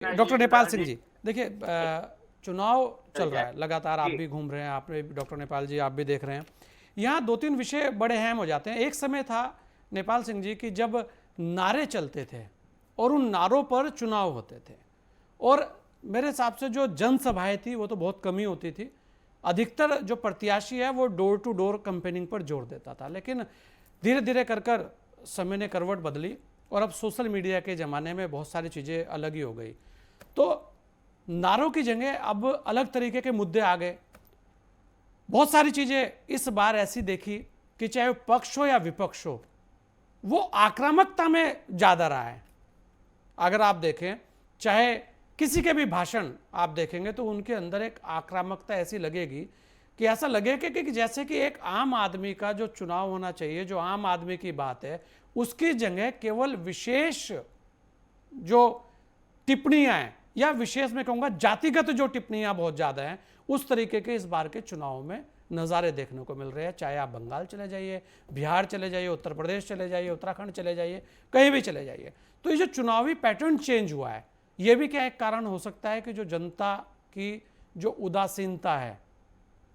Doctor Nepal Singh ji, देखिए चुनाव चल रहा है जी लगातार, आप भी घूम रहे हैं, आप भी डॉक्टर नेपाल जी आप भी देख रहे हैं। यहाँ दो तीन विषय बड़े अहम हो जाते हैं। एक समय था नेपाल सिंह जी कि जब नारे चलते थे और उन नारों पर चुनाव होते थे, और मेरे हिसाब से जो जनसभाएं थी वो तो बहुत कम ही होती थी। अधिकतर जो प्रत्याशी है वो डोर टू डोर कैंपेनिंग पर जोर देता था। लेकिन धीरे धीरे कर समय ने करवट बदली और अब सोशल मीडिया के ज़माने में बहुत सारी चीज़ें अलग ही हो गई। तो नारों की जगह अब अलग तरीके के मुद्दे आ गए। बहुत सारी चीज़ें इस बार ऐसी देखी कि चाहे पक्ष हो या विपक्ष हो, वो आक्रामकता में ज़्यादा रहा है। अगर आप देखें, चाहे किसी के भी भाषण आप देखेंगे तो उनके अंदर एक आक्रामकता ऐसी लगेगी कि ऐसा लगेगा कि जैसे कि एक आम आदमी का जो चुनाव होना चाहिए, जो आम आदमी की बात है, उसकी जगह केवल विशेष जो टिप्पणियां हैं, या विशेष में कहूंगा जातिगत जो टिप्पणियां बहुत ज्यादा हैं, उस तरीके के इस बार के चुनाव में नज़ारे देखने को मिल रहे हैं। चाहे आप बंगाल चले जाइए, बिहार चले जाइए, उत्तर प्रदेश चले जाइए, उत्तराखंड चले जाइए, कहीं भी चले जाइए। तो ये जो चुनावी पैटर्न चेंज हुआ है, ये भी क्या एक कारण हो सकता है कि जो जनता की जो उदासीनता है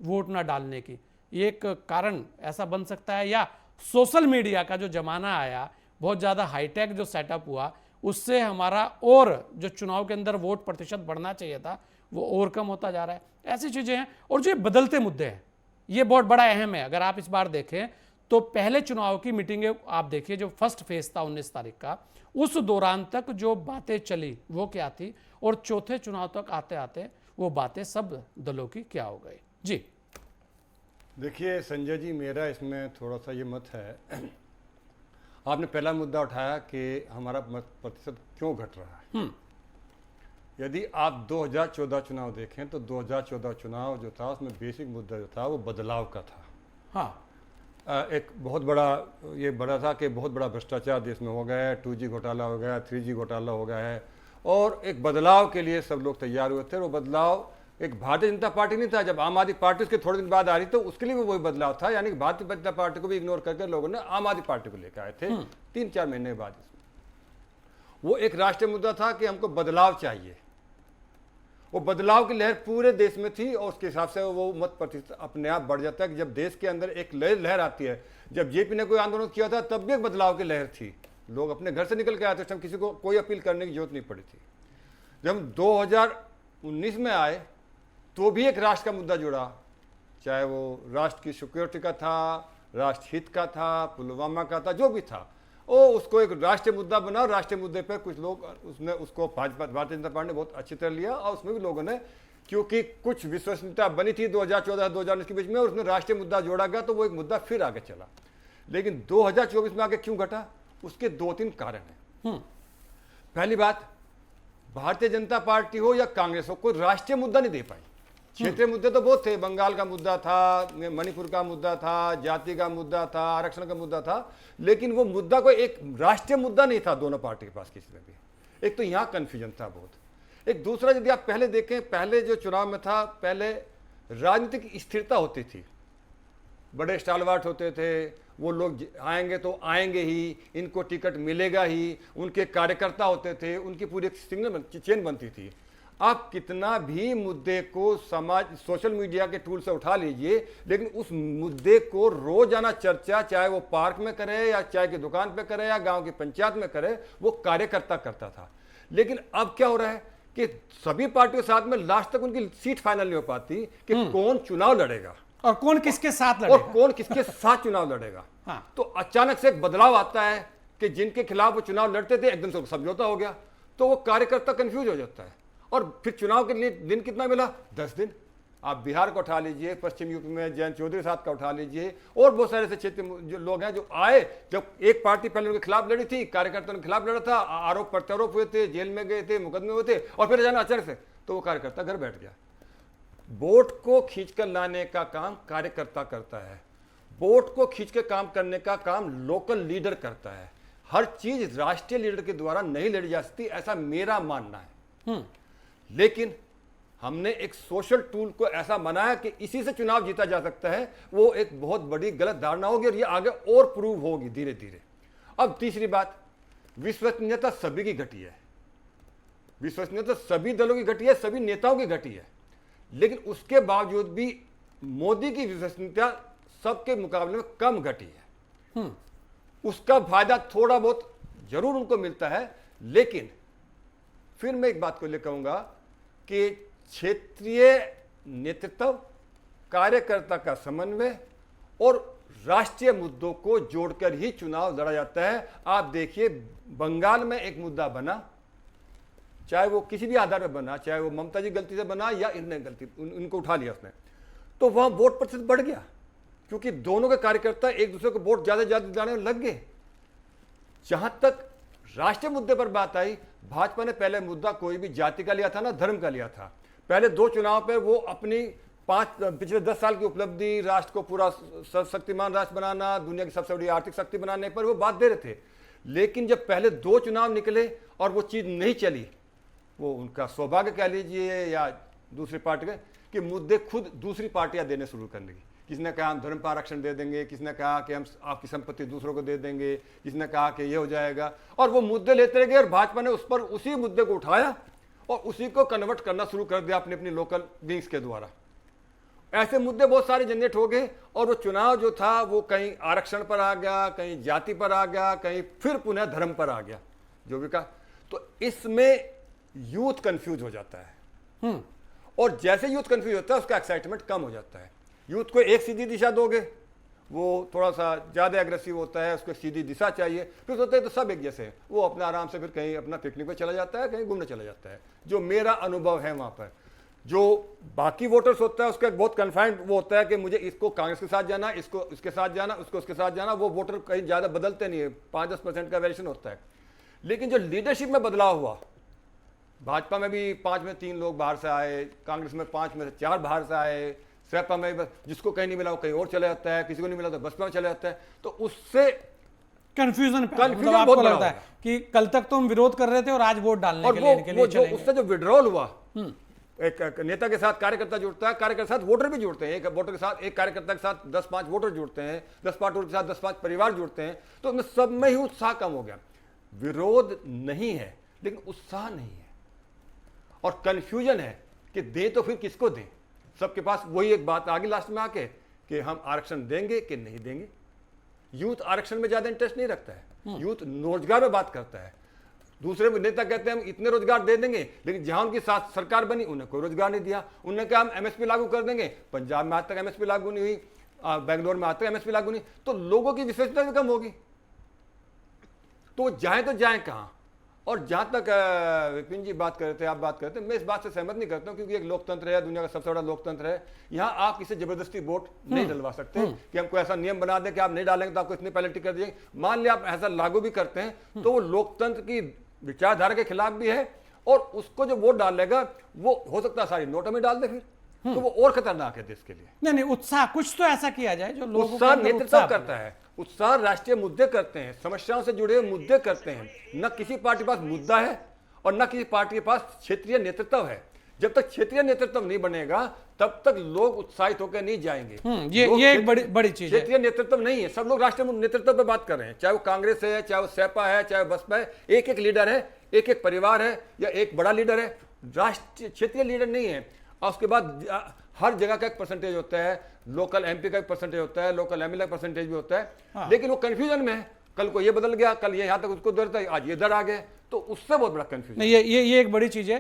वोट ना डालने की, ये एक कारण ऐसा बन सकता है? या सोशल मीडिया का जो जमाना आया, बहुत ज़्यादा हाईटेक जो सेटअप हुआ, उससे हमारा और जो चुनाव के अंदर वोट प्रतिशत बढ़ना चाहिए था वो और कम होता जा रहा है? ऐसी चीज़ें हैं। और जो बदलते मुद्दे हैं, ये बहुत बड़ा अहम है। अगर आप इस बार देखें तो पहले चुनाव की मीटिंगें आप देखिए, जो फर्स्ट फेज था 19 तारीख का, उस दौरान तक जो बातें चली वो क्या थी, और चौथे चुनाव तक आते आते वो बातें सब दलों की क्या हो गई? जी देखिए संजय जी, मेरा इसमें थोड़ा सा ये मत है। आपने पहला मुद्दा उठाया कि हमारा मत प्रतिशत क्यों घट रहा है। यदि आप 2014 चुनाव देखें तो 2014 चुनाव जो था उसमें बेसिक मुद्दा जो था वो बदलाव का था। हाँ, एक बहुत बड़ा ये बड़ा था कि बहुत बड़ा भ्रष्टाचार देश में हो गया है, 2G घोटाला हो गया है, 3G घोटाला हो गया है, और एक बदलाव के लिए सब लोग तैयार हुए थे। वो बदलाव एक भारतीय जनता पार्टी नहीं था। जब आम आदमी पार्टी उसके थोड़े दिन बाद आ रही तो उसके लिए भी वही बदलाव था, यानी कि भारतीय जनता पार्टी को भी इग्नोर करके लोगों ने आम आदमी पार्टी को लेकर आए थे 3-4 महीने के बाद। इसमें वो एक राष्ट्रीय मुद्दा था कि हमको बदलाव चाहिए। वो बदलाव की लहर पूरे देश में थी और उसके हिसाब से वो मत प्रतिशत अपने आप बढ़ जाता है कि जब देश के अंदर एक लहर आती है। जब जेपी ने कोई आंदोलन किया था तब भी एक बदलाव की लहर थी, लोग अपने घर से निकल के आए थे, तब किसी को कोई अपील करने की जरूरत नहीं पड़ी थी। जब हम 2019 में आए तो भी एक राष्ट्र का मुद्दा जुड़ा, चाहे वो राष्ट्र की सिक्योरिटी का था, राष्ट्र हित का था, पुलवामा का था, जो भी था, वो उसको एक राष्ट्रीय मुद्दा बना। राष्ट्रीय मुद्दे पर कुछ लोग उसने उसको भारतीय जनता पार्टी ने बहुत अच्छी तरह लिया, और उसमें भी लोगों ने, क्योंकि कुछ विश्वसनीयता बनी थी 2014-2019 के बीच में, और उसमें राष्ट्रीय मुद्दा जोड़ा गया तो वो एक मुद्दा फिर आगे चला। लेकिन 2024 में आगे क्यों घटा, उसके 2-3 कारण हैं। पहली बात, भारतीय जनता पार्टी हो या कांग्रेस हो, कोई राष्ट्रीय मुद्दा नहीं दे पाई। क्षेत्रीय मुद्दे तो बहुत थे, बंगाल का मुद्दा था, मणिपुर का मुद्दा था, जाति का मुद्दा था, आरक्षण का मुद्दा था, लेकिन वो मुद्दा कोई एक राष्ट्रीय मुद्दा नहीं था दोनों पार्टी के पास किसी में भी। एक तो यहाँ कन्फ्यूजन था बहुत। एक दूसरा, यदि आप पहले देखें, पहले जो चुनाव में था, पहले राजनीतिक स्थिरता होती थी, बड़े स्टालवार्ट होते थे, वो लोग आएंगे तो आएंगे ही, इनको टिकट मिलेगा ही, उनके कार्यकर्ता होते थे, उनकी पूरी एक सिग्नल चेन बनती थी। आप कितना भी मुद्दे को समाज सोशल मीडिया के टूल से उठा लीजिए, लेकिन उस मुद्दे को रोजाना चर्चा, चाहे वो पार्क में करे या चाय की दुकान पे करे या गांव की पंचायत में करे, वो कार्यकर्ता करता था। लेकिन अब क्या हो रहा है कि सभी पार्टियों के साथ में लास्ट तक उनकी सीट फाइनल नहीं हो पाती कि कौन चुनाव लड़ेगा और कौन किसके साथ लड़ेगा, और कौन किसके साथ चुनाव लड़ेगा। हाँ। तो अचानक से एक बदलाव आता है कि जिनके खिलाफ वो चुनाव लड़ते थे एकदम से समझौता हो गया, तो वो कार्यकर्ता कंफ्यूज हो जाता है। और फिर चुनाव के लिए दिन कितना मिला, 10 दिन। आप बिहार को उठा लीजिए, पश्चिम यूपी में जयंत चौधरी साहब का उठा लीजिए, और बहुत सारे ऐसे क्षेत्र जो लोग हैं जो आए, जब एक पार्टी पहले उनके खिलाफ लड़ी थी, कार्यकर्ताओं के खिलाफ लड़ा था, आरोप प्रत्यारोप हुए थे, जेल में गए थे, मुकदमे हुए थे, और फिर अचानक से तो वो कार्यकर्ता घर बैठ गया। वोट को खींचकर लाने का काम कार्यकर्ता करता है, वोट को खींच के काम करने का काम लोकल लीडर करता है। हर चीज राष्ट्रीय लीडर के द्वारा नहीं लड़ी जा सकती, ऐसा मेरा मानना है। लेकिन हमने एक सोशल टूल को ऐसा बनाया कि इसी से चुनाव जीता जा सकता है, वो एक बहुत बड़ी गलत धारणा होगी और ये आगे और प्रूव होगी धीरे धीरे। अब तीसरी बात, विश्वसनीयता सभी की घटी है। विश्वसनीयता सभी दलों की घटी है, सभी नेताओं की घटी है, लेकिन उसके बावजूद भी मोदी की विश्वसनीयता सबके मुकाबले में कम घटी है। उसका फायदा थोड़ा बहुत जरूर उनको मिलता है, लेकिन फिर मैं एक बात को ले कहूंगा कि क्षेत्रीय नेतृत्व, कार्यकर्ता का समन्वय और राष्ट्रीय मुद्दों को जोड़कर ही चुनाव लड़ा जाता है। आप देखिए बंगाल में एक मुद्दा बना, चाहे वो किसी भी आधार पर बना, चाहे वो ममता जी गलती से बना या इनने गलती उनको उठा लिया उसने, तो वहां वोट प्रतिशत बढ़ गया क्योंकि दोनों के कार्यकर्ता एक दूसरे को वोट ज्यादा दिलाने में लग गए। जहां तक राष्ट्रीय मुद्दे पर बात आई, भाजपा ने पहले मुद्दा कोई भी जाति का लिया था ना धर्म का लिया था। पहले 2 चुनाव पर वो अपनी पिछले 10 साल की उपलब्धि, राष्ट्र को पूरा शक्तिमान राष्ट्र बनाना, दुनिया की सबसे बड़ी आर्थिक शक्ति बनाने पर वो बात दे रहे थे। लेकिन जब पहले 2 चुनाव निकले और वो चीज नहीं चली, वो उनका सौभाग्य कह लीजिए या दूसरी पार्टी के, कि मुद्दे खुद दूसरी पार्टियां देने शुरू कर लगी। किसने कहा हम धर्म पर आरक्षण दे देंगे, किसने कहा कि हम आपकी संपत्ति दूसरों को दे देंगे, किसने कहा कि ये हो जाएगा, और वो मुद्दे लेते रह गए और भाजपा ने उस पर उसी मुद्दे को उठाया और उसी को कन्वर्ट करना शुरू कर दिया अपनी अपनी लोकल विंग्स के द्वारा। ऐसे मुद्दे बहुत सारे जनरेट हो गए और वो चुनाव जो था वो कहीं आरक्षण पर आ गया, कहीं जाति पर आ गया, कहीं फिर पुनः धर्म पर आ गया, जो भी कहा। तो इसमें यूथ कंफ्यूज हो जाता है और जैसे यूथ कंफ्यूज होता है उसका एक्साइटमेंट कम हो जाता है। यूथ को एक सीधी दिशा दोगे, वो थोड़ा सा ज़्यादा एग्रेसिव होता है, उसको सीधी दिशा चाहिए। फिर सोचते हैं तो सब एक जैसे हैं, वो अपना आराम से फिर कहीं अपना पिकनिक पर चला जाता है, कहीं घूमने चला जाता है। जो मेरा अनुभव है वहाँ पर, जो बाकी वोटर्स होता है उसका एक बहुत कन्फाइंड वो होता है कि मुझे इसको कांग्रेस के साथ जाना, इसको इसके साथ जाना, उसको उसके साथ जाना। वो वोटर कहीं ज़्यादा बदलते नहीं है, 5-10% का वेरिएशन होता है। लेकिन जो लीडरशिप में बदलाव हुआ, भाजपा में भी 5 में 3 लोग बाहर से आए, कांग्रेस में 5 में से 4 बाहर से आए, सपा में जिसको कहीं नहीं मिला वो कहीं और चला जाता है, किसी को नहीं मिला तो बसपा में चला जाता है। तो उससे कंफ्यूजन मतलब आपको लगता है कि कल तक तुम विरोध कर रहे थे और आज वोट डालने के लिए इनके लिए चलेंगे। उससे जो विड्रॉल हुआ, एक नेता के साथ कार्यकर्ता जुड़ता है, कार्यकर्ता के साथ वोटर भी जुड़ते हैं, एक वोटर के साथ, एक कार्यकर्ता के साथ 10-5 वोटर जुड़ते हैं, 10-5 वोटर के साथ 10-5 परिवार जुड़ते हैं। तो उनमें सब में ही उत्साह कम हो गया। विरोध नहीं है लेकिन उत्साह नहीं है और कंफ्यूजन है कि दें तो फिर किसको दें। सबके पास वही एक बात आ गई लास्ट में आके कि हम आरक्षण देंगे कि नहीं देंगे। यूथ आरक्षण में ज्यादा इंटरेस्ट नहीं रखता है, यूथ रोजगार में बात करता है। दूसरे नेता कहते हैं हम इतने रोजगार दे देंगे, लेकिन जहां उनकी साथ सरकार बनी उन्हें कोई रोजगार नहीं दिया। उन्होंने कहा हम एमएसपी लागू कर देंगे, पंजाब में आज तक एमएसपी लागू नहीं हुई, बेंगलोर में आज तक एमएसपी लागू नहीं। तो लोगों की विश्वसनीयता भी कम होगी, तो जाएं कहां। और जहां तक विपिन जी बात कर रहे थे, आप बात करते हैं, मैं इस बात से सहमत नहीं करता हूं, क्योंकि एक लोकतंत्र है, दुनिया का सबसे बड़ा लोकतंत्र है। यहां आप किसी जबरदस्ती वोट नहीं डलवा सकते कि हमको ऐसा नियम बना दे कि आप नहीं डालेंगे तो आपको इतनी पेनल्टी कर देंगे। मान लिया आप ऐसा लागू भी करते हैं तो वो लोकतंत्र की विचारधारा के खिलाफ भी है और उसको जो वोट डालेगा वो हो सकता है सारी नोटों में डाल दे, फिर तो वो और खतरनाक है देश के लिए। नहीं, उत्साह कुछ तो ऐसा किया जाए जो लोगों उत्साह नेतृत्व करता है, उत्साह राष्ट्रीय मुद्दे करते हैं, समस्याओं से जुड़े हुए मुद्दे करते हैं। न किसी पार्टी के पास मुद्दा है और न किसी पार्टी के पास क्षेत्रीय नेतृत्व है। जब तक क्षेत्रीय नेतृत्व नहीं बनेगा तब तक लोग उत्साहित होकर नहीं जाएंगे। ये एक बड़ी चीज है। क्षेत्रीय नेतृत्व नहीं है, सब लोग राष्ट्रीय नेतृत्व पे बात कर रहे हैं, चाहे वो कांग्रेस है, चाहे वो सपा है, चाहे वो बसपा है। एक एक लीडर है, एक एक परिवार है या एक बड़ा लीडर है, राष्ट्रीय क्षेत्रीय लीडर नहीं है। और उसके बाद हर जगह का एक परसेंटेज होता है, लोकल एमपी का एक परसेंटेज होता है, लोकल एमएलए का परसेंटेज भी होता है। लेकिन वो कंफ्यूजन में है, कल को ये बदल गया, कल ये यहां तक उसको दर था, आज ये दर आ गए, तो उससे बहुत बड़ा कंफ्यूजन। ये एक बड़ी चीज है।